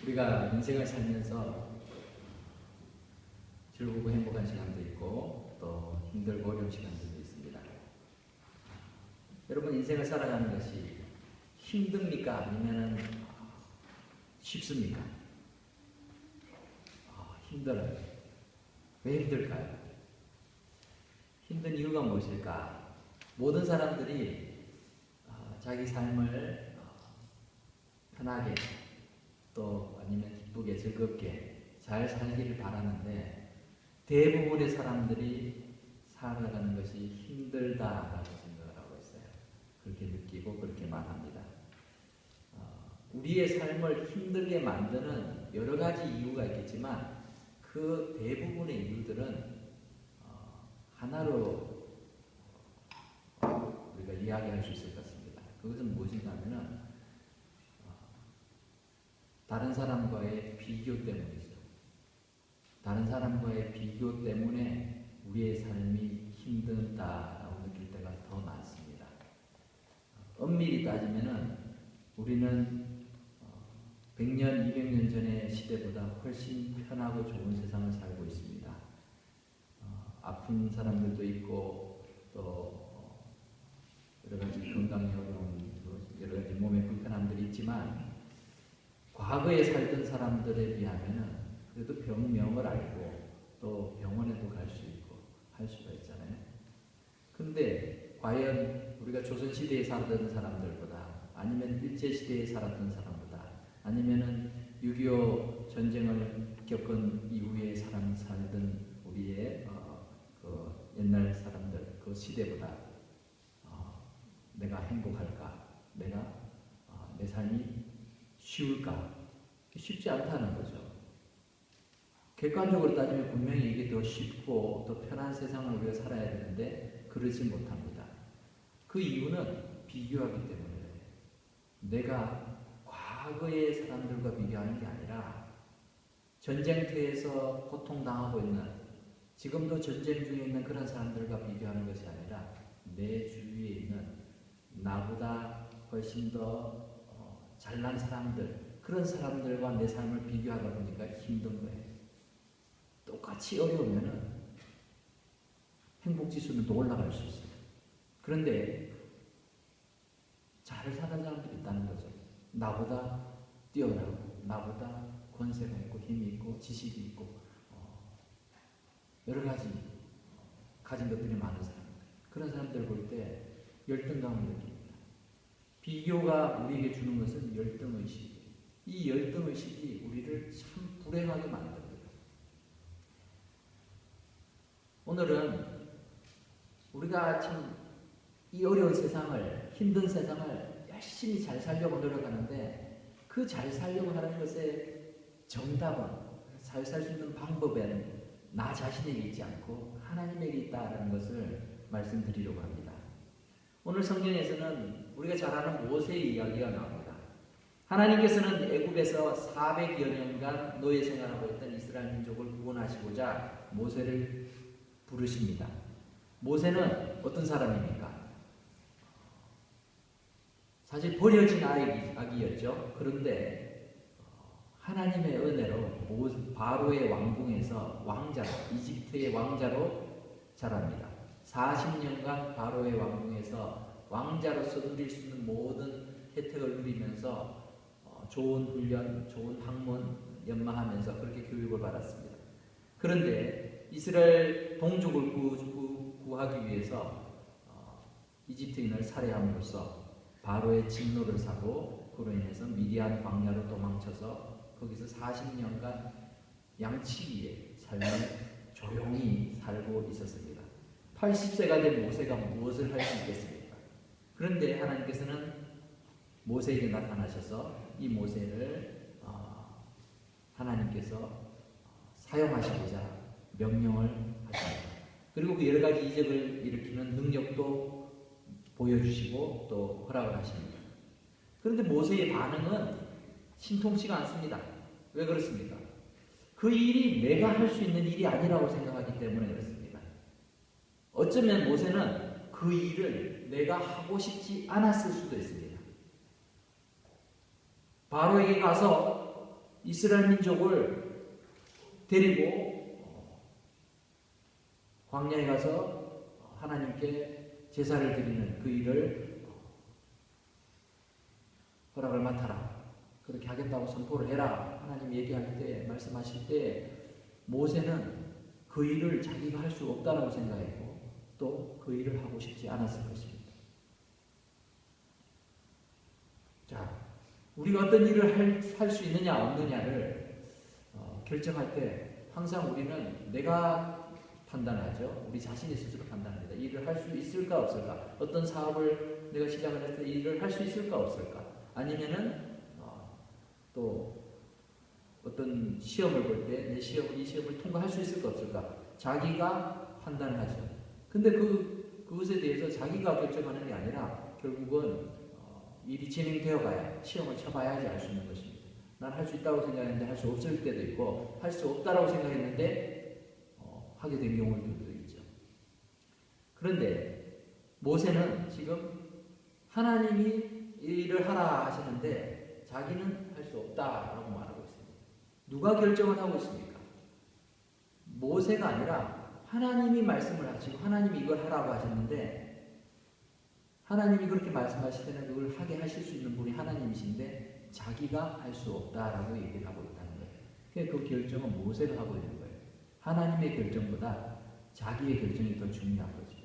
우리가 인생을 살면서 즐겁고 행복한 시간도 있고 또 힘들고 어려운 시간들도 있습니다. 여러분, 인생을 살아가는 것이 힘듭니까? 아니면 쉽습니까? 힘들어요. 왜 힘들까요? 힘든 이유가 무엇일까? 모든 사람들이 자기 삶을 편하게 또 아니면 기쁘게 즐겁게 잘 살기를 바라는데 대부분의 사람들이 살아가는 것이 힘들다라고 생각을 하고 있어요. 그렇게 느끼고 그렇게 말합니다. 우리의 삶을 힘들게 만드는 여러 가지 이유가 있겠지만 그 대부분의 이유들은 하나로 우리가 이야기할 수 있을 것 같습니다. 그것은 무엇인가 하면은 다른 사람과의 비교 때문이죠. 다른 사람과의 비교 때문에 우리의 삶이 힘들다라고 느낄 때가 더 많습니다. 엄밀히 따지면은 우리는 100년, 200년 전의 시대보다 훨씬 편하고 좋은 세상을 살고 있습니다. 아픈 사람들도 있고 또 여러 가지 건강이 어려운 여러 가지 몸의 불편함들이 있지만 과거에 살던 사람들에 비하면 그래도 병명을 알고 또 병원에도 갈 수 있고 할 수가 있잖아요. 근데 과연 우리가 조선시대에 살던 사람들보다 아니면 일제시대에 살았던 사람보다 아니면은 6.25 전쟁을 겪은 이후에 살던 우리의 그 옛날 사람들 그 시대보다 내가 행복할까? 내가 내 삶이 쉬울까? 쉽지 않다는 거죠. 객관적으로 따지면 분명히 이게 더 쉽고 더 편한 세상을 우리가 살아야 되는데 그러지 못합니다. 그 이유는 비교하기 때문이에요. 내가 과거의 사람들과 비교하는 게 아니라 전쟁터에서 고통당하고 있는 지금도 전쟁 중에 있는 그런 사람들과 비교하는 것이 아니라 내 주위에 있는 나보다 훨씬 더 잘난 사람들, 그런 사람들과 내 삶을 비교하다 보니까 힘든 거예요. 똑같이 어려우면은 행복지수는 더 올라갈 수 있어요. 그런데 잘 사는 사람들이 있다는 거죠. 나보다 뛰어나고 나보다 권세가 있고 힘이 있고 지식이 있고 여러 가지 가진 것들이 많은 사람들, 그런 사람들을 볼 때 열등감을 느낍니다. 비교가 우리에게 주는 것은 열등의식이에요. 이 열등의식이 우리를 참 불행하게 만듭니다. 오늘은 우리가 참 이 어려운 세상을, 힘든 세상을 열심히 잘 살려고 노력하는데 그 잘 살려고 하는 것의 정답은, 잘 살 수 있는 방법에는 나 자신에게 있지 않고 하나님에게 있다는 것을 말씀드리려고 합니다. 오늘 성경에서는 우리가 잘 아는 모세의 이야기가 나옵니다. 하나님께서는 애굽에서 400여 년간 노예 생활하고 있던 이스라엘 민족을 구원하시고자 모세를 부르십니다. 모세는 어떤 사람입니까? 사실 버려진 아기였죠. 그런데 하나님의 은혜로 바로의 왕궁에서 왕자로, 이집트의 왕자로 자랍니다. 40년간 바로의 왕궁에서 왕자로서 누릴 수 있는 모든 혜택을 누리면서 좋은 훈련, 좋은 학문 연마하면서 그렇게 교육을 받았습니다. 그런데 이스라엘 동족을 구하기 위해서 이집트인을 살해함으로써 바로의 진노를 사고 그로 인해서 미디안 광야로 도망쳐서 거기서 40년간 양치기의 삶을 조용히 살고 있었습니다. 80세가 된 모세가 무엇을 할 수 있겠습니까? 그런데 하나님께서는 모세에게 나타나셔서 이 모세를 하나님께서 사용하시고자 명령을 하십니다. 그리고 그 여러 가지 이적을 일으키는 능력도 보여주시고 또 허락을 하십니다. 그런데 모세의 반응은 신통치가 않습니다. 왜 그렇습니까? 그 일이 내가 할 수 있는 일이 아니라고 생각하기 때문에 그렇습니다. 어쩌면 모세는 그 일을 내가 하고 싶지 않았을 수도 있습니다. 바로에게 가서 이스라엘 민족을 데리고 광야에 가서 하나님께 제사를 드리는 그 일을 허락을 맡아라. 그렇게 하겠다고 선포를 해라. 하나님 얘기할 때, 말씀하실 때 모세는 그 일을 자기가 할 수 없다라고 생각했고 또 그 일을 하고 싶지 않았을 것입니다. 자, 우리가 어떤 일을 할 수 있느냐 없느냐를 결정할 때 항상 우리는 내가 판단하죠. 우리 자신이 스스로 판단합니다. 이 일을 할 수 있을까 없을까? 어떤 사업을 내가 시작을 했을 때 이 일을 할 수 있을까 없을까? 아니면은 또 어떤 시험을 볼 때 이 시험을 통과할 수 있을까 없을까? 자기가 판단을 하죠. 근데 그것에 대해서 자기가 결정하는 게 아니라 결국은 일이 진행되어 가야, 시험을 쳐봐야지 알 수 있는 것입니다. 난 할 수 있다고 생각했는데 할 수 없을 때도 있고, 할 수 없다라고 생각했는데 하게 된 경우들도 있죠. 그런데 모세는 지금 하나님이 일을 하라 하시는데 자기는 할 수 없다라고 말하고 있습니다. 누가 결정을 하고 있습니까? 모세가 아니라 하나님이 말씀을 하시고 하나님이 이걸 하라고 하셨는데, 하나님이 그렇게 말씀하실 때는 그걸 하게 하실 수 있는 분이 하나님이신데 자기가 할 수 없다라고 얘기를 하고 있다는 거예요. 그 결정은 모세가 하고 있는 거예요. 하나님의 결정보다 자기의 결정이 더 중요한 거죠.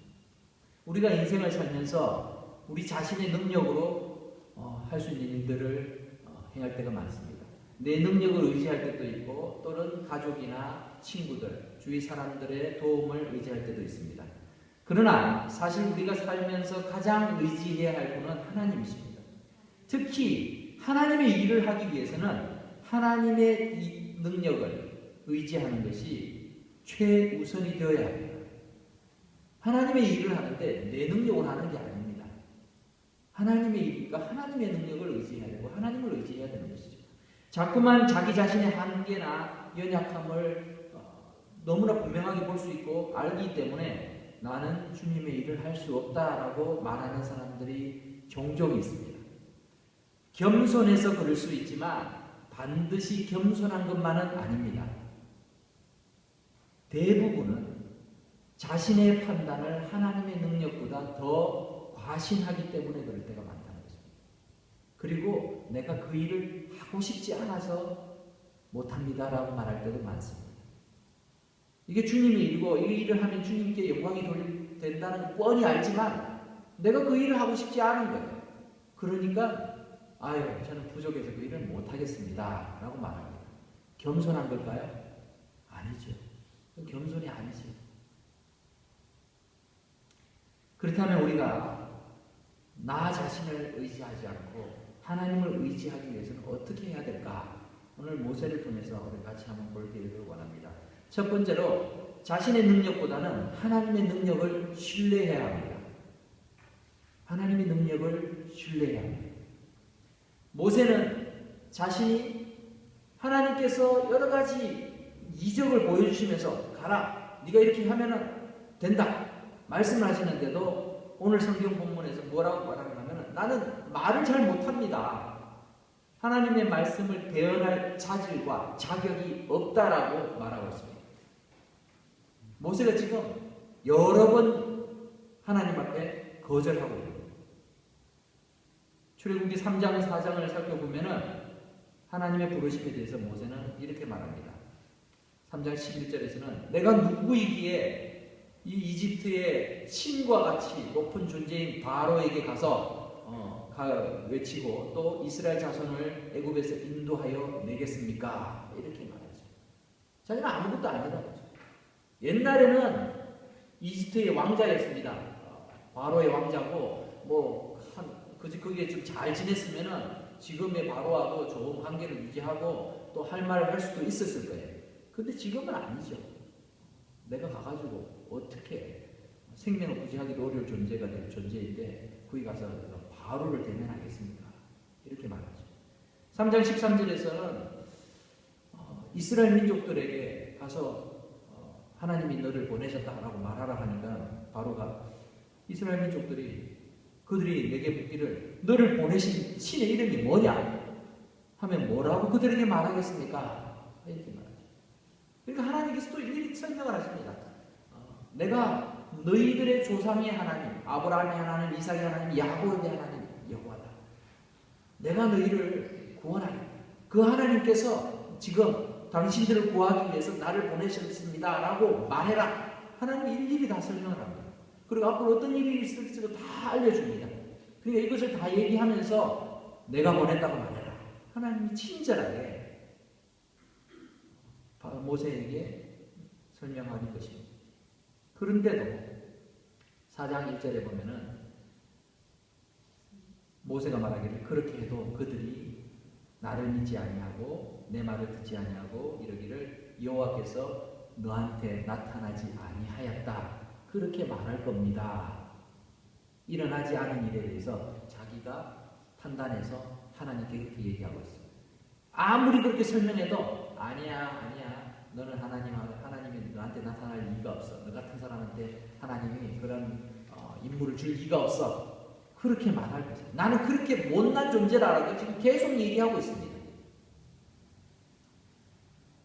우리가 인생을 살면서 우리 자신의 능력으로 할 수 있는 일들을 행할 때가 많습니다. 내 능력을 의지할 때도 있고 또는 가족이나 친구들, 주위 사람들의 도움을 의지할 때도 있습니다. 그러나 사실 우리가 살면서 가장 의지해야 할 분은 하나님이십니다. 특히 하나님의 일을 하기 위해서는 하나님의 이 능력을 의지하는 것이 최우선이 되어야 합니다. 하나님의 일을 하는데 내 능력을 하는 게 아닙니다. 하나님의 일이니까 하나님의 능력을 의지해야 되고 하나님을 의지해야 되는 것이죠. 자꾸만 자기 자신의 한계나 연약함을 너무나 분명하게 볼 수 있고 알기 때문에 나는 주님의 일을 할 수 없다라고 말하는 사람들이 종종 있습니다. 겸손해서 그럴 수 있지만 반드시 겸손한 것만은 아닙니다. 대부분은 자신의 판단을 하나님의 능력보다 더 과신하기 때문에 그럴 때가 많다는 것입니다. 그리고 내가 그 일을 하고 싶지 않아서 못합니다라고 말할 때도 많습니다. 이게 주님의 일이고 이 일을 하면 주님께 영광이 된다는 뻔히 알지만 내가 그 일을 하고 싶지 않은 거예요. 그러니까 저는 부족해서 그 일을 못하겠습니다 라고 말합니다. 겸손한 걸까요? 아니죠. 겸손이 아니죠. 그렇다면 우리가 나 자신을 의지하지 않고 하나님을 의지하기 위해서는 어떻게 해야 될까? 오늘 모세를 통해서 우리 같이 한번 볼 기회를 원합니다. 첫 번째로 자신의 능력보다는 하나님의 능력을 신뢰해야 합니다. 하나님의 능력을 신뢰해야 합니다. 모세는 자신이 하나님께서 여러 가지 이적을 보여주시면서 가라, 네가 이렇게 하면은 된다 말씀을 하시는데도 오늘 성경 본문에서 뭐라고 말하냐면 나는 말을 잘 못합니다. 하나님의 말씀을 대언할 자질과 자격이 없다라고 말하고 있습니다. 모세가 지금 여러 번 하나님 앞에 거절하고 있습니다. 출애굽기 3장 4장을 살펴보면 하나님의 부르심에 대해서 모세는 이렇게 말합니다. 3장 11절에서는 내가 누구이기에 이 이집트의 신과 같이 높은 존재인 바로에게 가서 외치고 또 이스라엘 자손을 애굽에서 인도하여 내겠습니까? 이렇게 말하죠. 자기는 아무것도 아니라고 하죠. 옛날에는 이집트의 왕자였습니다. 바로의 왕자고 그게 좀 잘 지냈으면은 지금의 바로하고 좋은 관계를 유지하고 또 할 말을 할 수도 있었을 거예요. 근데 지금은 아니죠. 내가 가가지고 어떻게 생명을 부지하기도 어려울 존재가 될 존재인데 거기 가서 바로를 대면하겠습니까? 이렇게 말하죠. 3장 13절에서는 이스라엘 민족들에게 가서 하나님이 너를 보내셨다라고 말하라 하니까 바로가 이스라엘 민족들이 그들이 내게 묻기를 너를 보내신 신의 이름이 뭐냐? 하면 뭐라고 그들에게 말하겠습니까? 이렇게 말하죠. 그러니까 하나님께서 또 일일이 설명을 하십니다. 내가 너희들의 조상의 하나님, 아브라함의 하나님, 이삭의 하나님, 야곱의 하나님 여호와다. 내가 너희를 구원하겠다. 그 하나님께서 지금 당신들을 구하기 위해서 나를 보내셨습니다 라고 말해라. 하나님이 일일이 다 설명을 합니다. 그리고 앞으로 어떤 일이 있을지도 다 알려줍니다. 그러니까 이것을 다 얘기하면서 내가 보냈다고 말해라. 하나님이 친절하게 모세에게 설명하는 것입니다. 그런데도 4장 1절에 보면은 모세가 말하기를 그렇게 해도 그들이 나를 믿지 아니하고 내 말을 듣지 아니하고 이러기를 여호와께서 너한테 나타나지 아니하였다. 그렇게 말할 겁니다. 일어나지 않은 일에 대해서 자기가 판단해서 하나님께 그렇게 얘기하고 있습니다. 아무리 그렇게 설명해도 아니야 너는 하나님이 너한테 나타날 이유가 없어. 너 같은 사람한테 하나님이 그런 임무를 줄 이유가 없어. 그렇게 말할 거죠. 나는 그렇게 못난 존재라고 지금 계속 얘기하고 있습니다.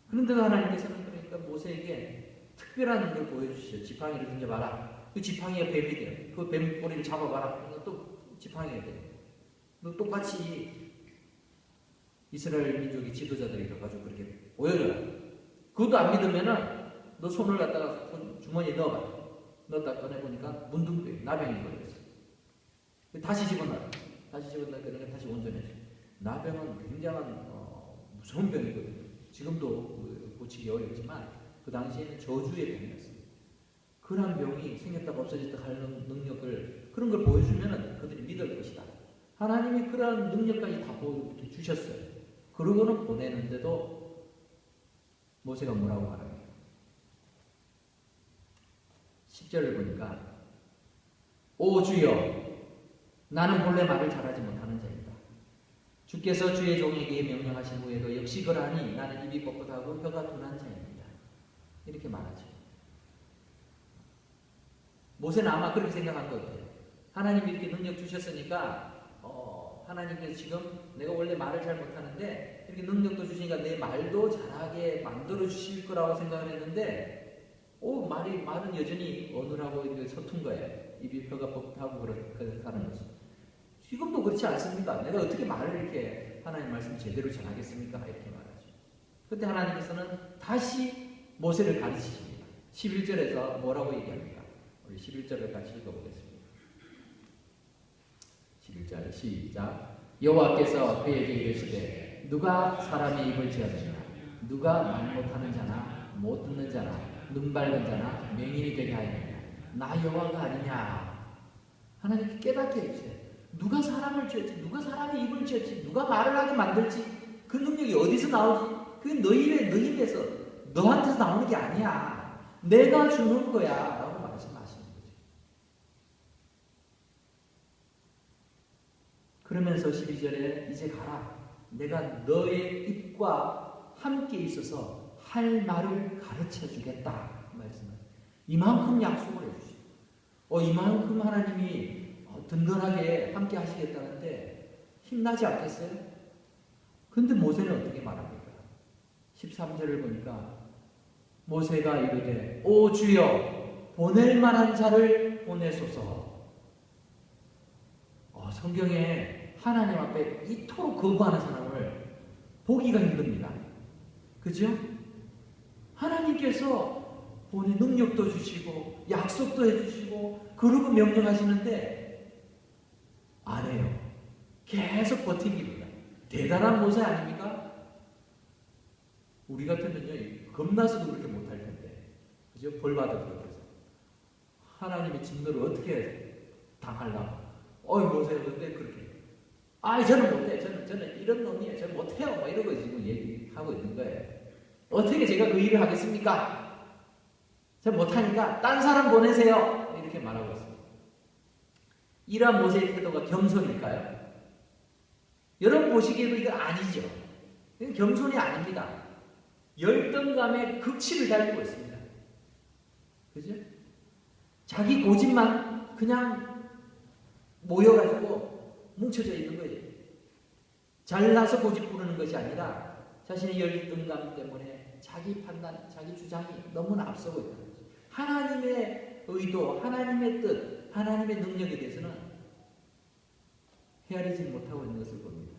그런데도 하나님께서는 그러니까 모세에게 특별한 걸 보여주시죠. 지팡이를 던져봐라. 그 지팡이가 뱀이 돼요. 그 뱀 꼬리를 잡아봐라. 또 지팡이가 돼요. 너 똑같이 이스라엘 민족의 지도자들이 가지고 그렇게 보여줘라. 그것도 안 믿으면은 너 손을 갖다가 주머니에 넣어봐. 넣었다 꺼내보니까 문둥병, 나병이 걸렸어. 다시 집어넣어. 다시 집어넣으니까 다시 온전해져. 나병은 굉장한 무서운 병이거든요. 지금도 고치기 어렵지만 그 당시에는 저주의 병이었어요. 그런 병이 생겼다가 없어졌다가 하는 능력을 그런 걸 보여주면은 그들이 믿을 것이다. 하나님이 그런 능력까지 다 보여주셨어요. 그러고는 보내는데도 모세가 뭐라고 말합니까? 10절을 보니까 오 주여 나는 본래 말을 잘하지 못하는 자이다. 주께서 주의 종에게 명령하신 후에도 역시 그러하니 나는 입이 뻣뻣하고 혀가 둔한 자입니다. 이렇게 말하죠. 모세는 아마 그렇게 생각한 것 같아요. 하나님이 이렇게 능력 주셨으니까 하나님께서 지금 내가 원래 말을 잘 못하는데 이렇게 능력도 주시니까 내 말도 잘하게 만들어 주실 거라고 생각을 했는데 말은 여전히 어눌하고 서툰 거예요. 입이 혀가 뻣뻣하고 그렇다는 거죠. 지금도 그렇지 않습니까? 내가 어떻게 말을 이렇게 하나님 말씀 제대로 전하겠습니까? 이렇게 말하죠. 그때 하나님께서는 다시 모세를 가르치십니다. 11절에서 뭐라고 얘기합니까? 우리 11절을 같이 읽어보겠습니다. 11절 시작. 여호와께서 그에게 이르시되 누가 사람의 입을 지었느냐? 누가 말 못하는 자나 못 듣는 자나 눈 밝은 자나 맹인이 되게 하였느냐? 나 여호와가 아니냐? 하나님께 깨닫게 해주세요. 누가 사람을 지었지? 누가 사람의 입을 지었지? 누가 말을 하게 만들지? 그 능력이 어디서 나오지? 그게 너희 입에서 너한테서 나오는 게 아니야. 내가 주는 거야 라고 말씀하시는 거죠. 그러면서 12절에 이제 가라. 내가 너의 입과 함께 있어서 할 말을 가르쳐 주겠다. 말씀을 이만큼 약속을 해주시고 이만큼 하나님이 든든하게 함께 하시겠다는데 힘나지 않겠어요? 근데 모세는 어떻게 말합니까? 13절을 보니까 모세가 이르되 오 주여 보낼 만한 자를 보내소서. 성경에 하나님 앞에 이토록 거부하는 사람을 보기가 힘듭니다. 그죠? 하나님께서 본인 능력도 주시고 약속도 해주시고 그러고 명령하시는데 안 해요. 계속 버팁니다. 대단한 모세 아닙니까? 우리 같으면요 겁나서도 그렇게 못할 텐데 그죠? 벌 받아도 그렇게 해서 하나님의 진노를 어떻게 당하려고 모세 근데 그렇게 저는 못해. 저는 이런 놈이에요. 저는 못해요. 뭐 이러고 지금 얘기하고 있는 거예요. 어떻게 제가 그 일을 하겠습니까? 제가 못하니까 딴 사람 보내세요. 이렇게 말하고 있습니다. 이러한 모세의 태도가 겸손일까요? 여러분 보시기에도 이거 아니죠. 이건 겸손이 아닙니다. 열등감의 극치를 달리고 있습니다. 그죠? 자기 고집만 그냥 모여가지고 뭉쳐져 있는 거예요. 잘나서 고집 부르는 것이 아니라 자신의 열등감 때문에 자기 판단, 자기 주장이 너무나 앞서고 있다는 거죠. 하나님의 의도, 하나님의 뜻, 하나님의 능력에 대해서는 헤아리지 못하고 있는 것을 봅니다.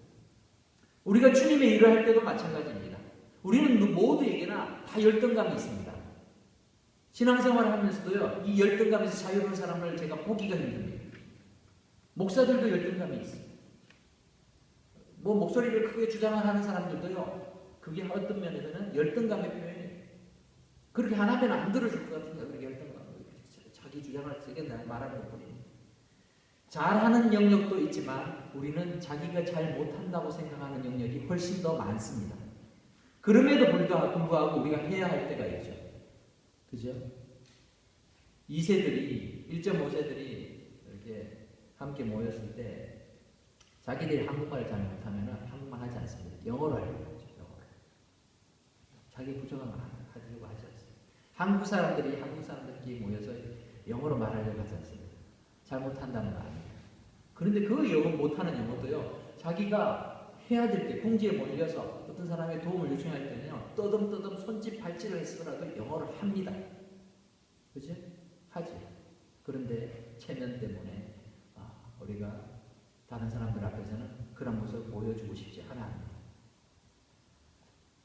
우리가 주님의 일을 할 때도 마찬가지입니다. 우리는 모두에게나 다 열등감이 있습니다. 신앙생활을 하면서도요, 이 열등감에서 자유로운 사람을 제가 보기가 힘듭니다. 목사들도 열등감이 있어요. 목소리를 크게 주장을 하는 사람들도요, 그게 어떤 면에서는 열등감의 표현이에요. 그렇게 하나면 안 들어줄 것 같은데, 그렇게 열등감. 자기 주장을 세게 말하는 것뿐입니다. 잘하는 영역도 있지만, 우리는 자기가 잘 못한다고 생각하는 영역이 훨씬 더 많습니다. 그럼에도 불구하고 우리가 해야 할 때가 있죠. 그죠? 2세들이, 1.5세들이 이렇게 함께 모였을 때, 자기들이 한국말을 잘 못하면 한국말 하지 않습니다. 영어로 하려고 하죠. 영어로. 자기 부족함을 하려고 하지 않습니다. 한국 사람들끼리 모여서 영어로 말하려고 하지 않습니다. 잘 못한다는 거 아닙니다. 그런데 그 영어 못하는 영어도요, 자기가 해야 될 때 공지에 몰려서 어떤 사람의 도움을 요청할 때는요, 떠듬떠듬 손짓 발짓을 했으라도 영어를 합니다. 그죠? 하지. 그런데 체면 때문에 우리가 다른 사람들 앞에서는 그런 모습을 보여주고 싶지 않아 합니다.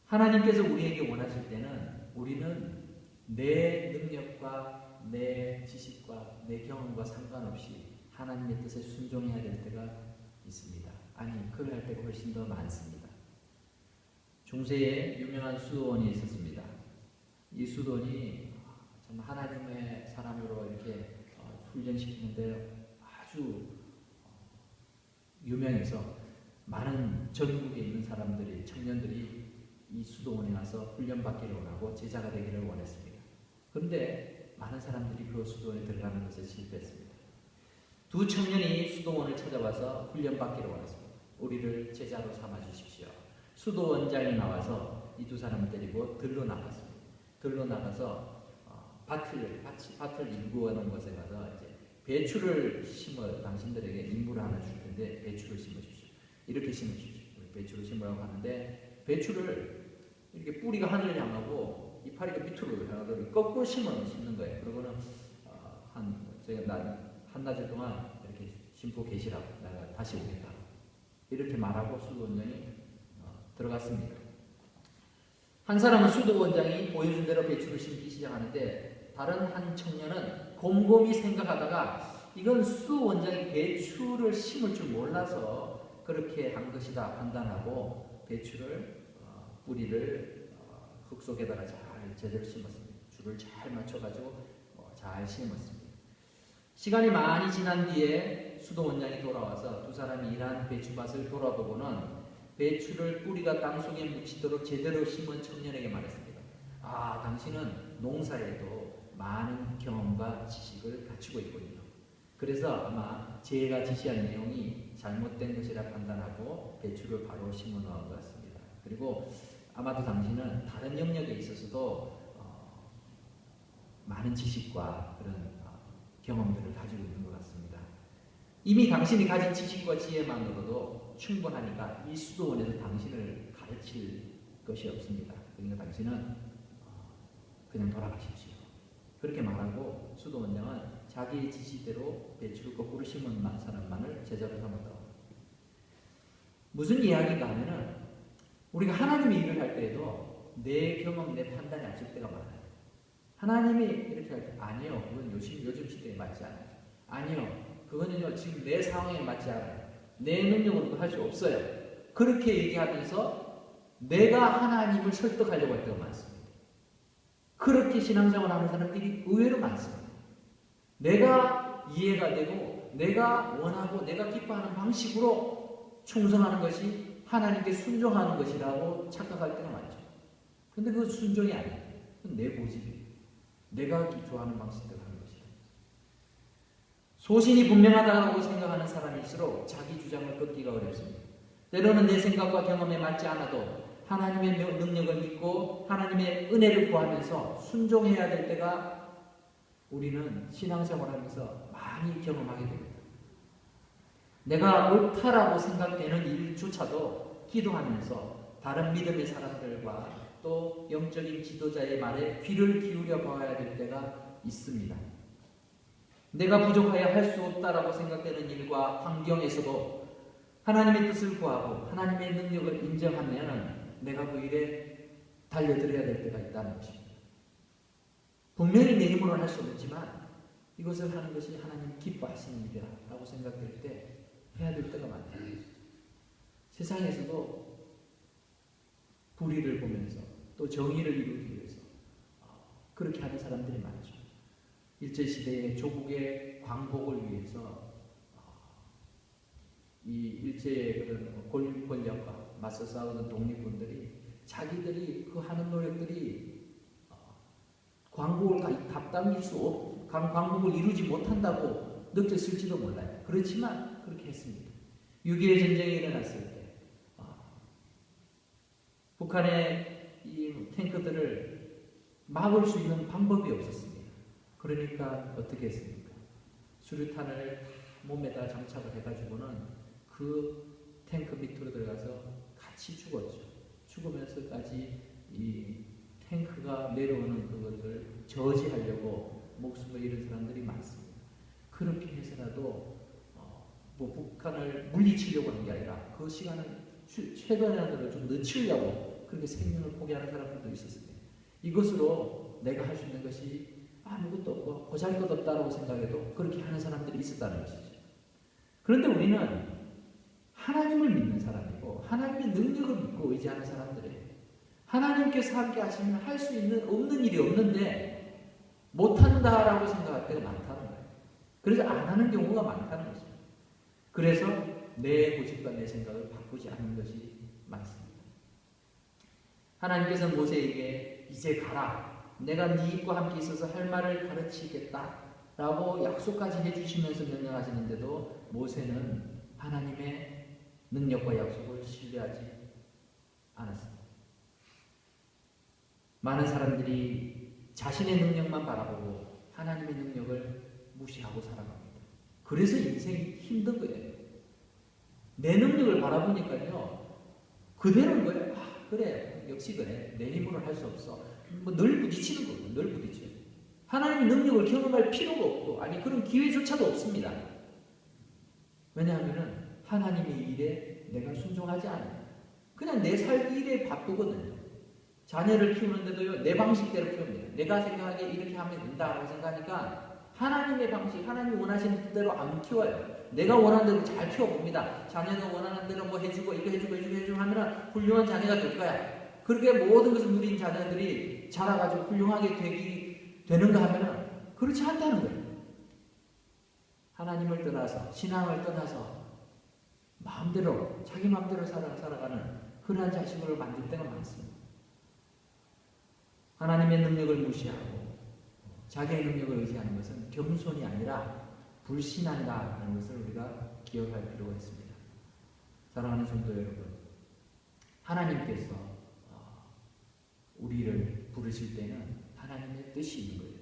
하나님께서 우리에게 원하실 때는 우리는 내 능력과 내 지식과 내 경험과 상관없이 하나님의 뜻에 순종해야 될 때가 있습니다. 아니, 그걸 할 때가 훨씬 더 많습니다. 중세에 유명한 수도원이 있었습니다. 이 수도원이 정말 하나님의 사람으로 이렇게 훈련시키는데 아주 유명해서 많은 전국에 있는 사람들이, 청년들이 이 수도원에 가서 훈련받기를 원하고 제자가 되기를 원했습니다. 그런데 많은 사람들이 그 수도원에 들어가는 것에 실패했습니다. 두 청년이 수도원을 찾아와서 훈련받기를 원했습니다. 우리를 제자로 삼아주십시오. 수도원장이 나와서 이 두 사람을 데리고 들로 나갔습니다. 들로 나가서 밭을 일구하는 곳에 가서 이제 배추를 심어 당신들에게 임무를 하나 줄 텐데 배추를 심어주십시오. 이렇게 심어주십시오. 배추를 심으라고 하는데 배추를 이렇게 뿌리가 하늘을 향하고 이파리가 밑으로 향하도록 거꾸로 심는 거예요. 그러고는 제가 한낮을 동안 이렇게 심고 계시라고, 내가 다시 오겠다. 이렇게 말하고 수도원장이 들어갔습니다. 한 사람은 수도원장이 보여준 대로 배추를 심기 시작하는데 다른 한 청년은 곰곰이 생각하다가 이건 수도원장이 배추를 심을 줄 몰라서 그렇게 한 것이다 판단하고 배추를 뿌리를 흙 속에다가 잘 제대로 심었습니다. 줄을 잘 맞춰가지고 잘 심었습니다. 시간이 많이 지난 뒤에 수도원장이 돌아와서 두 사람이 일한 배추밭을 돌아보고는 배추를 뿌리가 땅속에 묻히도록 제대로 심은 청년에게 말했습니다. 당신은 농사에도 많은 경험과 지식을 갖추고 있군요. 그래서 아마 제가 지시한 내용이 잘못된 것이라 판단하고 배추를 바로 심어 놓은 것 같습니다. 그리고 아마도 당신은 다른 영역에 있어서도 많은 지식과 그런 경험들을 가지고 있는 것 같습니다. 이미 당신이 가진 지식과 지혜만으로도 충분하니까 이 수도원에서 당신을 가르칠 것이 없습니다. 그러니까 당신은 그냥 돌아가십시오. 그렇게 말하고 수도원장은 자기의 지시대로 배추를 거꾸로 심은 사람만을 제자로 삼았다고 합니다. 무슨 이야기인가 하면은 우리가 하나님의 일을 할 때에도 내 경험, 내 판단이 앞설 때가 많아요. 하나님이 이렇게 할 때 아니요, 그건 요즘 시대에 맞지 않아요. 아니요, 그거는요 지금 내 상황에 맞지 않아요. 내 능력으로도 할 수 없어요. 그렇게 얘기하면서 내가 하나님을 설득하려고 할 때가 많습니다. 그렇게 신앙생활을 하는 사람들이 의외로 많습니다. 내가 이해가 되고 내가 원하고 내가 기뻐하는 방식으로 충성하는 것이 하나님께 순종하는 것이라고 착각할 때가 많죠. 그런데 그건 순종이 아니에요. 그건 내 고집이에요. 내가 좋아하는 방식대로 하는 것이다. 소신이 분명하다고 생각하는 사람일수록 자기 주장을 끊기가 어렵습니다. 때로는 내 생각과 경험에 맞지 않아도 하나님의 능력을 믿고 하나님의 은혜를 구하면서 순종해야 될 때가 우리는 신앙생활을 하면서 많이 경험하게 됩니다. 내가 옳다라고 생각되는 일조차도 기도하면서 다른 믿음의 사람들과 또 영적인 지도자의 말에 귀를 기울여 봐야 될 때가 있습니다. 내가 부족하여 할 수 없다라고 생각되는 일과 환경에서도 하나님의 뜻을 구하고 하나님의 능력을 인정하면 내가 그 일에 달려들어야 될 때가 있다는 것입니다. 분명히 내 힘으로 할 수 없지만 이것을 하는 것이 하나님 기뻐하시는 일이라고 생각될 때 해야 될 때가 많다는 것이죠. 세상에서도 불의를 보면서 또 정의를 이루기 위해서 그렇게 하는 사람들이 많죠. 일제시대의 조국의 광복을 위해서 이 일제의 그런 권력과 맞서 싸우는 독립군들이 자기들이 그 하는 노력들이 광복을 앞당길 수 없고 광복을 이루지 못한다고 느꼈을지도 몰라요. 그렇지만 그렇게 했습니다. 6.25 전쟁이 일어났을 때 북한의 이 탱크들을 막을 수 있는 방법이 없었습니다. 그러니까 어떻게 했습니까? 수류탄을 몸에다 장착을 해가지고는 그 탱크 밑으로 들어가서 같이 죽었죠. 죽으면서까지 이 탱크가 내려오는 그것을 저지하려고 목숨을 잃은 사람들이 많습니다. 그렇게 해서라도 뭐 북한을 물리치려고 하는 게 아니라 그 시간을 최대한으로 좀 늦추려고 그렇게 생명을 포기하는 사람들도 있었습니다. 이것으로 내가 할 수 있는 것이 아무것도 없고 보잘것없다라고 생각해도 그렇게 하는 사람들이 있었다는 것이죠. 그런데 우리는 하나님을 믿는 사람이고 하나님의 능력을 믿고 의지하는 사람들이에요. 하나님께서 함께 하시면 할 수 있는 없는 일이 없는데 못한다라고 생각할 때가 많다는 거예요. 그래서 안 하는 경우가 많다는 거죠. 그래서 내 고집과 내 생각을 바꾸지 않는 것이 많습니다. 하나님께서는 모세에게 이제 가라. 내가 네 입과 함께 있어서 할 말을 가르치겠다. 라고 약속까지 해주시면서 명령하시는데도 모세는 하나님의 능력과 약속을 신뢰하지 않았습니다. 많은 사람들이 자신의 능력만 바라보고 하나님의 능력을 무시하고 살아갑니다. 그래서 인생이 힘든 거예요. 내 능력을 바라보니까요. 그대로인 거예요. 그래. 역시 그래. 내 힘으로 할 수 없어. 뭐 늘 부딪히는 거예요. 늘 부딪혀요. 하나님의 능력을 경험할 필요가 없고 그런 기회조차도 없습니다. 왜냐하면 하나님의 일에 내가 순종하지 않아요. 그냥 내 삶 일에 바쁘거든요. 자녀를 키우는데도요. 내 방식대로 키웁니다. 내가 생각하기에 이렇게 하면 된다고 생각하니까 하나님의 방식, 하나님이 원하시는 뜻대로 안 키워요. 내가 원하는 대로 잘 키워봅니다. 자녀가 원하는 대로 뭐 해주고 이거 해주고 하면 훌륭한 자녀가 될 거야. 그렇게 모든 것을 누린 자녀들이 자라가지고 훌륭하게 되는가 하면 그렇지 않다는 거예요. 하나님을 떠나서 신앙을 떠나서 마음대로 자기 마음대로 살아가는 그러한 자식을 만들 때가 많습니다. 하나님의 능력을 무시하고 자기의 능력을 의지하는 것은 겸손이 아니라 불신앙이라는 것을 우리가 기억할 필요가 있습니다. 사랑하는 성도 여러분, 하나님께서 우리를 부르실 때는 하나님의 뜻이 있는 거예요.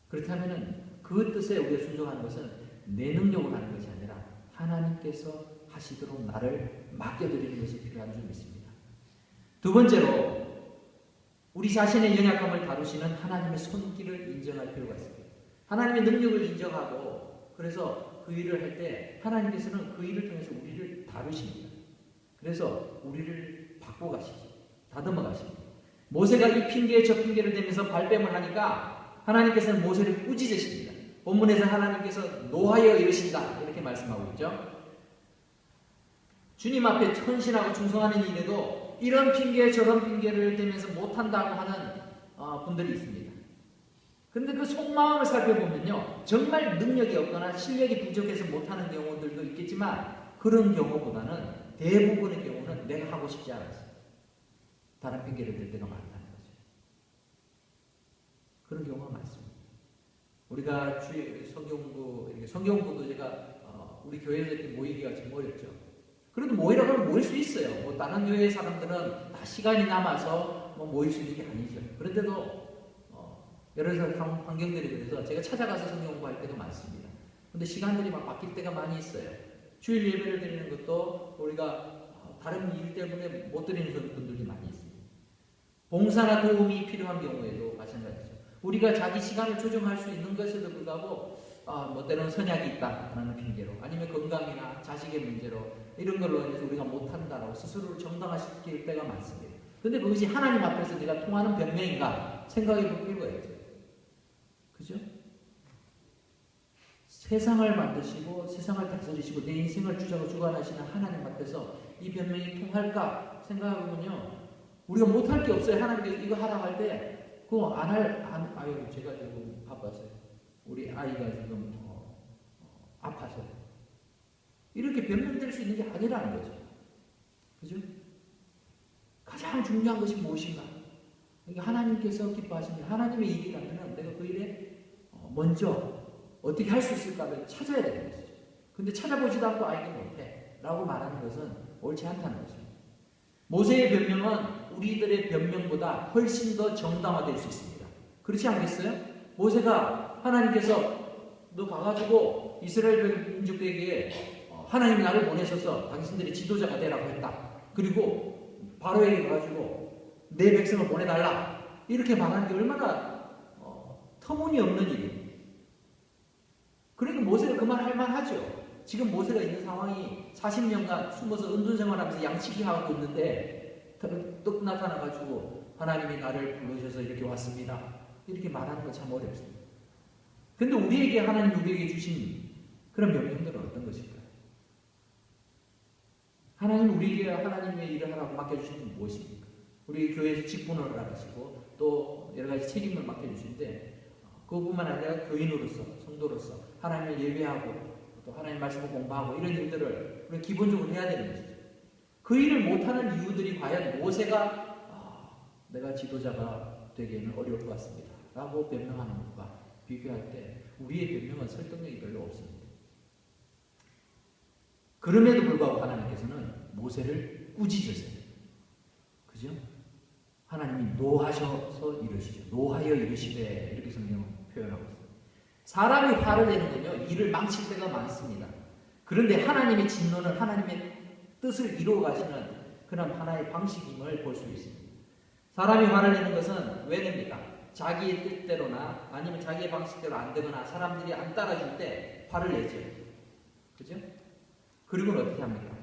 그렇다면 그 뜻에 우리가 순종하는 것은 내 능력으로 하는 것이 아니라 하나님께서 하시도록 나를 맡겨드리는 것이 필요한 줄 믿습니다. 두 번째로 우리 자신의 연약함을 다루시는 하나님의 손길을 인정할 필요가 있습니다. 하나님의 능력을 인정하고 그래서 그 일을 할 때 하나님께서는 그 일을 통해서 우리를 다루십니다. 그래서 우리를 바꿔가시죠. 다듬어 가십니다. 모세가 이 핑계에 저 핑계를 대면서 발뺌을 하니까 하나님께서는 모세를 꾸짖으십니다. 본문에서 하나님께서 노하여 이르신다 이렇게 말씀하고 있죠. 주님 앞에 헌신하고 충성하는 일에도 이런 핑계 저런 핑계를 대면서 못한다고 하는 분들이 있습니다. 그런데 그 속마음을 살펴보면요. 정말 능력이 없거나 실력이 부족해서 못하는 경우들도 있겠지만 그런 경우보다는 대부분의 경우는 내가 하고 싶지 않았어요. 다른 핑계를 댈 때가 많다는 거죠. 그런 경우가 많습니다. 우리가 성경부도 제가 우리 교회에서 모이기가 참 어렵죠. 그래도 모이라고 하면 모일 수 있어요. 뭐 다른 교회 사람들은 다 시간이 남아서 뭐 모일 수 있는 게 아니죠. 그런데도 여러 환경들이 그래서 제가 찾아가서 성경 공부할 때가 많습니다. 근데 시간들이 막 바뀔 때가 많이 있어요. 주일 예배를 드리는 것도 우리가 다른 일 때문에 못 드리는 분들이 많이 있습니다. 봉사나 도움이 필요한 경우에도 마찬가지죠. 우리가 자기 시간을 조정할 수 있는 것에도 불구하고 뭐 때로는 선약이 있다라는 핑계로 아니면 건강이나 자식의 문제로 이런 걸로 인해서 우리가 못한다라고 스스로를 정당화시킬 때가 많습니다. 근데 그것이 하나님 앞에서 내가 통하는 변명인가 생각해 볼 필요가 있죠. 그죠? 세상을 만드시고 세상을 다스리시고 내 인생을 주관하시는 하나님 앞에서 이 변명이 통할까 생각해보면요, 우리가 못할 게 없어요. 하나님께서 이거 하라고 할 때 그거 아유 제가 지금 바빠서요. 우리 아이가 지금 아파서 이렇게 변명될 수 있는 게 아니라는 거죠. 그죠? 가장 중요한 것이 무엇인가? 그러니까 하나님께서 기뻐하시는 하나님의 일이라면 내가 그 일에 먼저 어떻게 할 수 있을까를 찾아야 되는 것이죠. 근데 찾아보지도 않고 이거 못해 라고 말하는 것은 옳지 않다는 것입니다. 모세의 변명은 우리들의 변명보다 훨씬 더 정당화될 수 있습니다. 그렇지 않겠어요? 모세가 하나님께서 너 가가지고 이스라엘 민족에게 하나님이 나를 보내셔서 당신들이 지도자가 되라고 했다. 그리고 바로에게 가가지고 내 백성을 보내달라. 이렇게 말하는 게 얼마나 터무니없는 일이에요. 그러니까 모세가 그 말 할 만하죠. 지금 모세가 있는 상황이 40년간 숨어서 은둔생활하면서 양치기 하고 있는데 떡 나타나가지고 하나님이 나를 부르셔서 이렇게 왔습니다. 이렇게 말하는 건 참 어렵습니다. 그런데 우리에게 하나님 우리에게 주신 그런 명령들은 어떤 것일까요? 하나님 우리에게 하나님의 일을 하라고 맡겨주신 건 무엇입니까? 우리 교회에서 직분을 하시고 또 여러 가지 책임을 맡겨주시는데 그것뿐만 아니라 교인으로서 성도로서 하나님을 예배하고 또 하나님 말씀을 공부하고 이런 일들을 우리가 기본적으로 해야 되는 것이죠. 그 일을 못하는 이유들이 과연 모세가 내가 지도자가 되기에는 어려울 것 같습니다 라고 변명하는 것과 비교할 때 우리의 변명은 설득력이 별로 없습니다. 그럼에도 불구하고 하나님께서는 모세를 꾸짖으세요. 그죠? 하나님이 노하셔서 이르시죠. 노하여 이르시되 이렇게 성경은 표현하고 있습니다. 사람이 화를 내는 건요, 일을 망칠 때가 많습니다. 그런데 하나님의 진노는 하나님의 뜻을 이루어 가시는 그런 하나의 방식임을 볼 수 있습니다. 사람이 화를 내는 것은 왜 냅니까? 자기의 뜻대로나 아니면 자기의 방식대로 안 되거나 사람들이 안 따라줄 때 화를 내죠. 그죠? 그리고는 어떻게 합니까?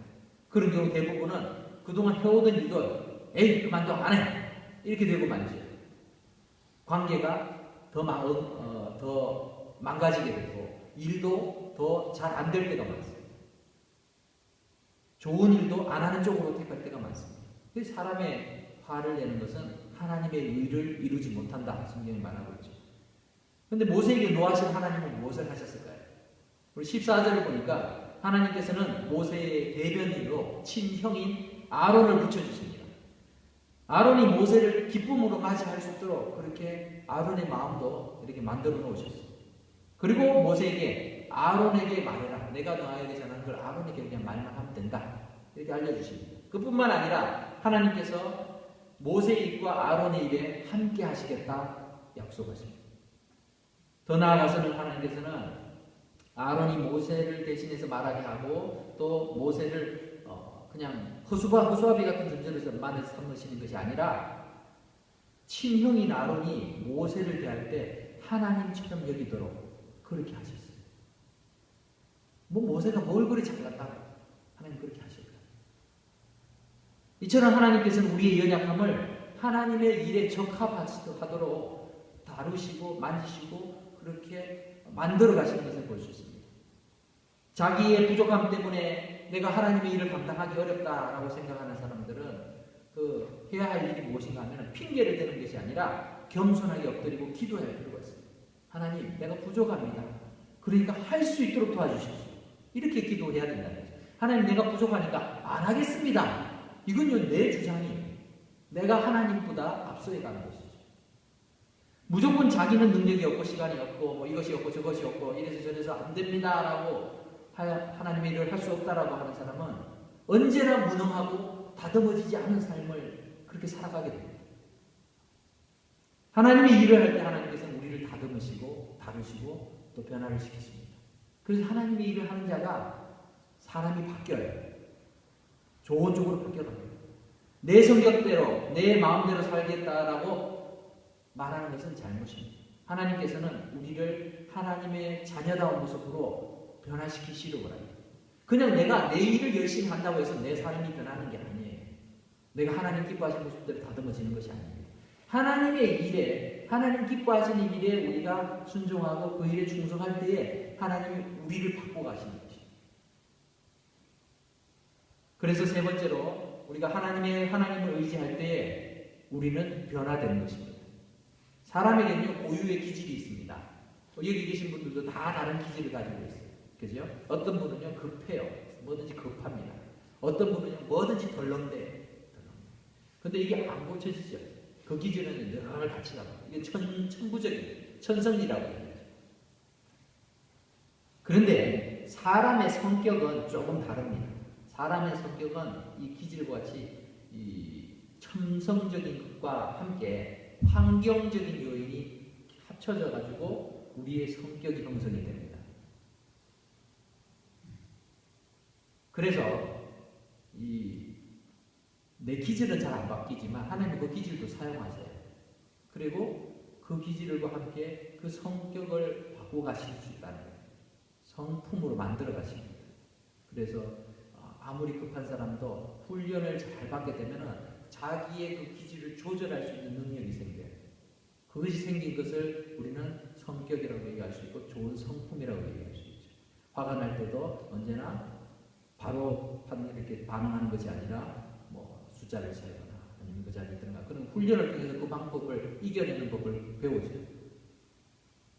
그런 경우 대부분은 그동안 해오던 일도 에이 그만둬 안 해 이렇게 되고 말이죠. 관계가 더 망가지게 되고 일도 더 잘 안 될 때가 많습니다. 좋은 일도 안 하는 쪽으로 택할 때가 많습니다. 그래서 사람의 화를 내는 것은 하나님의 의를 이루지 못한다 성경이 말하고 있죠. 그런데 모세에게 노하신 하나님은 무엇을 하셨을까요? 우리 14절을 보니까 하나님께서는 모세의 대변인으로 친형인 아론을 붙여주십니다. 아론이 모세를 기쁨으로 맞이할 수 있도록 그렇게 아론의 마음도 이렇게 만들어 놓으셨어요. 그리고 모세에게 아론에게 말해라. 내가 너에게 전하는 걸 아론에게 그냥 말만 하면 된다. 이렇게 알려주십니다. 그뿐만 아니라 하나님께서 모세의 입과 아론의 입에 함께 하시겠다 약속하십니다. 더 나아가서는 하나님께서는 아론이 모세를 대신해서 말하게 하고 또 모세를 그냥 허수아비 같은 존재로서만 삼으시는 것이 아니라 친형인 아론이 모세를 대할 때 하나님처럼 여기도록 그렇게 하셨어요. 모세가 뭘 그리 잘났다고 하나님 그렇게 하실까요? 이처럼 하나님께서는 우리의 연약함을 하나님의 일에 적합하도록 다루시고 만지시고 그렇게 만들어 가시는 것을 볼 수 있습니다. 자기의 부족함 때문에 내가 하나님의 일을 감당하기 어렵다라고 생각하는 사람들은 해야 할 일이 무엇인가 하면 핑계를 대는 것이 아니라 겸손하게 엎드리고 기도할 필요가 있습니다. 하나님, 내가 부족합니다. 그러니까 할 수 있도록 도와주십시오. 이렇게 기도해야 된다는 거죠. 하나님, 내가 부족하니까 안 하겠습니다. 이건요, 내 주장이에요. 내가 하나님보다 앞서야 가는 것이죠. 무조건 자기는 능력이 없고 시간이 없고 이것이 없고 저것이 없고 이래서 저래서 안 됩니다라고 하나님의 일을 할 수 없다라고 하는 사람은 언제나 무능하고 다듬어지지 않은 삶을 그렇게 살아가게 됩니다. 하나님의 일을 할 때 하나님께서는 우리를 다듬으시고 다루시고 또 변화를 시키십니다. 그래서 하나님의 일을 하는 자가 사람이 바뀌어요. 좋은 쪽으로 바뀌어갑니다. 내 성격대로 내 마음대로 살겠다라고 말하는 것은 잘못입니다. 하나님께서는 우리를 하나님의 자녀다운 모습으로 변화시키시려고 합니다. 그냥 내가 내 일을 열심히 한다고 해서 내 삶이 변하는 게 아니에요. 내가 하나님 기뻐하시는 모습대로 다듬어지는 것이 아닙니다. 하나님의 일에, 하나님 기뻐하시는 일에 우리가 순종하고 그 일에 충성할 때에 하나님이 우리를 바꿔 가시는 것입니다. 그래서 세 번째로 우리가 하나님을 의지할 때에 우리는 변화되는 것입니다. 사람에게는요, 고유의 기질이 있습니다. 여기 계신 분들도 다 다른 기질을 가지고 있어요. 그죠? 어떤 분은요, 급해요. 뭐든지 급합니다. 어떤 분은요, 뭐든지 덜렁대요. 근데 이게 안 고쳐지죠. 그 기질은 늘 같이 나와요. 이게 천부적인, 천성이라고 얘기하죠. 그런데 사람의 성격은 조금 다릅니다. 사람의 성격은 이 기질과 같이 이 천성적인 것과 함께 환경적인 요인이 합쳐져 가지고 우리의 성격이 형성이 됩니다. 그래서 내 기질은 잘 안 바뀌지만 하나님은 그 기질도 사용하세요. 그리고 그 기질과 함께 그 성격을 바꾸어 가실 수 있다는 거예요. 성품으로 만들어 가십니다. 그래서 아무리 급한 사람도 훈련을 잘 받게 되면 자기의 그 기질을 조절할 수 있는 능력이 생겨요. 그것이 생긴 것을 우리는 성격이라고 얘기할 수 있고 좋은 성품이라고 얘기할 수 있죠. 화가 날 때도 언제나 바로 이렇게 반응하는 것이 아니라 숫자를 세거나 아니면 그 자리에 들어가 그런 훈련을 통해서 그 방법을 이겨내는 법을 배우죠.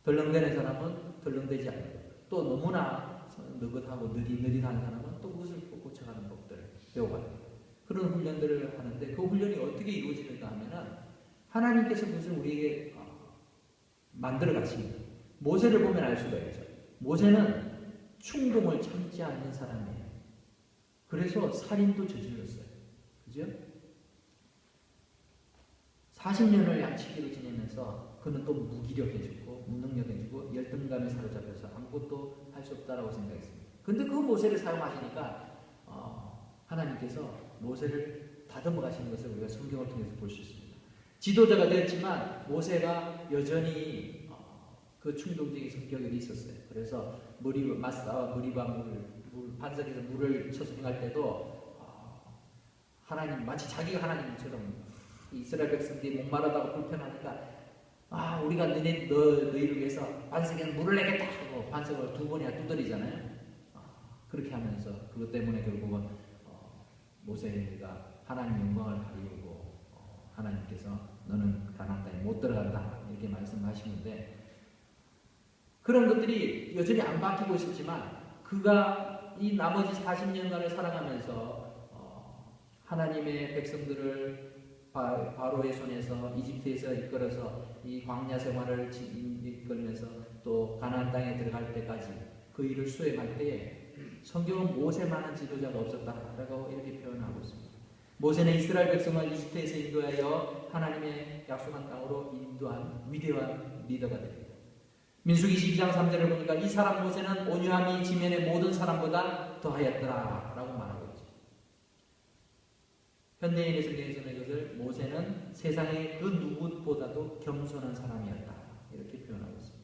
덜렁대는 사람은 덜렁대지 않고 또 너무나 느긋하고 느릿느릿한 사람은 또 그것을 고쳐가는 법들을 배워가요. 그런 훈련들을 하는데 그 훈련이 어떻게 이루어지는가 하면은 하나님께서 그것을 우리에게 만들어 가십니다. 모세를 보면 알 수가 있죠. 모세는 충동을 참지 않는 사람이에요. 그래서 살인도 저질렀어요. 그죠? 40년을 양치기로 지내면서 그는 또 무기력해지고 무능력해지고 열등감에 사로잡혀서 아무것도 할 수 없다라고 생각했습니다. 근데 그 모세를 사용하시니까 하나님께서 모세를 다듬어 가시는 것을 우리가 성경을 통해서 볼 수 있습니다. 지도자가 되었지만 모세가 여전히 그 충동적인 성격이 있었어요. 그래서 마사와 머리바 반석에서 물을 쳐서 행할 때도 하나님 마치 자기가 하나님처럼 이스라엘 백성들이 목마르다고 불편하니까 우리가 너희를 위해서 반석에 물을 내겠다 하고 반석을 2번이나 두드리잖아요. 그렇게 하면서 그것 때문에 결국은 모세가 하나님 영광을 가리우고 하나님께서 너는 가나안 땅에 못 들어간다 이렇게 말씀하시는데 그런 것들이 여전히 안 바뀌고 있었지만 그가 이 나머지 40년간을 살아가면서 하나님의 백성들을 바로의 손에서 이집트에서 이끌어서 이 광야 생활을 이끌면서 또 가나안 땅에 들어갈 때까지 그 일을 수행할 때에 성경은 모세만한 지도자가 없었다라고 이렇게 표현하고 있습니다. 모세는 이스라엘 백성을 이집트에서 인도하여 하나님의 약속한 땅으로 인도한 위대한 리더가 됩니다. 민수기 12장 3절을 보니까 이 사람 모세는 온유함이 지면의 모든 사람보다 더하였더라 라고 말하고 있죠. 현대인의 성경에서는 이것을 모세는 세상의 그 누구보다도 겸손한 사람이었다 이렇게 표현하고 있습니다.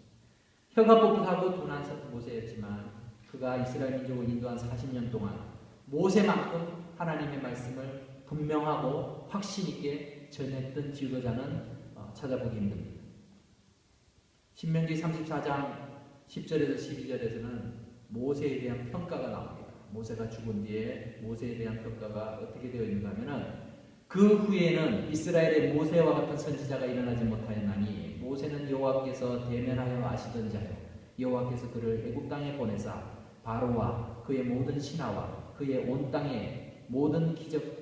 혀가 뻣뻣하고 둔한 모세였지만 그가 이스라엘 민족을 인도한 40년 동안 모세만큼 하나님의 말씀을 분명하고 확신 있게 전했던 지도자는 찾아보기 힘듭니다. 신명기 34장 10절에서 12절에서는 모세에 대한 평가가 나옵니다. 모세가 죽은 뒤에 모세에 대한 평가가 어떻게 되어 있는가 하면은 그 후에는 이스라엘의 모세와 같은 선지자가 일어나지 못하였나니 모세는 여호와께서 대면하여 아시던 자요 여호와께서 그를 애굽 땅에 보내사 바로와 그의 모든 신하와 그의 온 땅에 모든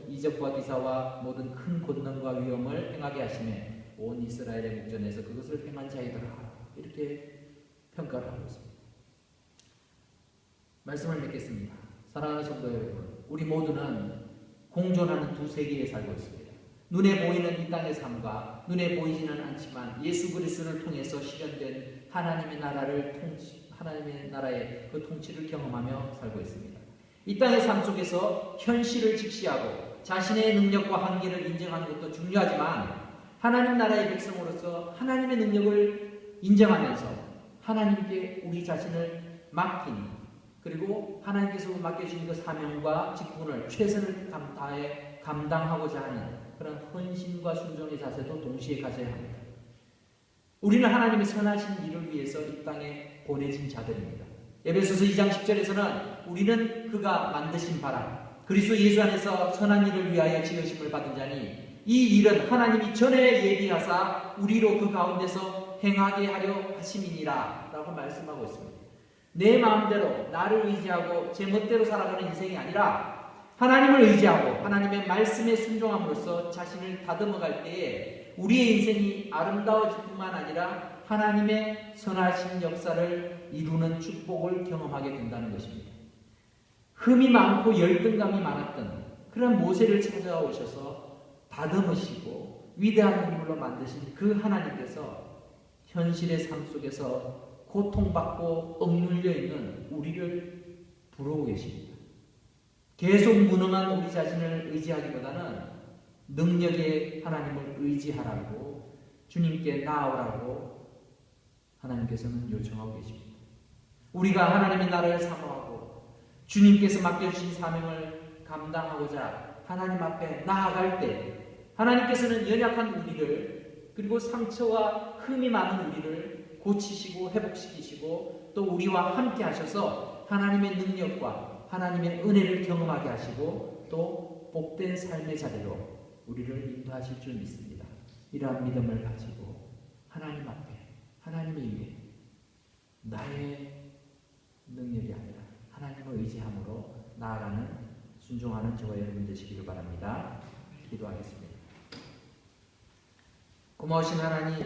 이적과 기사와 모든 큰 권능과 위엄을 행하게 하시매 온 이스라엘의 목전에서 그것을 행한 자이더라 이렇게 평가를 하고 있습니다. 말씀을 맺겠습니다. 사랑하는 성도 여러분, 우리 모두는 공존하는 두 세계에 살고 있습니다. 눈에 보이는 이 땅의 삶과 눈에 보이지는 않지만 예수 그리스도를 통해서 실현된 하나님의 나라의 그 통치를 경험하며 살고 있습니다. 이 땅의 삶 속에서 현실을 직시하고 자신의 능력과 한계를 인정하는 것도 중요하지만 하나님 나라의 백성으로서 하나님의 능력을 인정하면서 하나님께 우리 자신을 맡긴, 그리고 하나님께서 맡겨주신 그 사명과 직분을 최선을 다해 감당하고자 하는 그런 헌신과 순종의 자세도 동시에 가져야 합니다. 우리는 하나님의 선하신 일을 위해서 이 땅에 보내진 자들입니다. 에베소서 2장 10절에서는 우리는 그가 만드신 바라 그리스도 예수 안에서 선한 일을 위하여 지으심을 받은 자니 이 일은 하나님이 전에 예비하사 우리로 그 가운데서 행하게 하려 하심이니라 라고 말씀하고 있습니다. 내 마음대로 나를 의지하고 제 멋대로 살아가는 인생이 아니라 하나님을 의지하고 하나님의 말씀에 순종함으로써 자신을 다듬어갈 때에 우리의 인생이 아름다워질 뿐만 아니라 하나님의 선하신 역사를 이루는 축복을 경험하게 된다는 것입니다. 흠이 많고 열등감이 많았던 그런 모세를 찾아오셔서 다듬으시고 위대한 인물로 만드신 그 하나님께서 현실의 삶 속에서 고통받고 억눌려 있는 우리를 부르고 계십니다. 계속 무능한 우리 자신을 의지하기보다는 능력의 하나님을 의지하라고 주님께 나아오라고 하나님께서는 요청하고 계십니다. 우리가 하나님의 나라를 사모하고 주님께서 맡겨주신 사명을 감당하고자 하나님 앞에 나아갈 때 하나님께서는 연약한 우리를 그리고 상처와 흠이 많은 우리를 고치시고 회복시키시고 또 우리와 함께 하셔서 하나님의 능력과 하나님의 은혜를 경험하게 하시고 또 복된 삶의 자리로 우리를 인도하실 줄 믿습니다. 이러한 믿음을 가지고 하나님 앞에 하나님의 일에 나의 능력이 아니라 하나님을 의지함으로 나아가는 순종하는 저와 여러분 되시기를 바랍니다. 기도하겠습니다. 고마우신 하나님,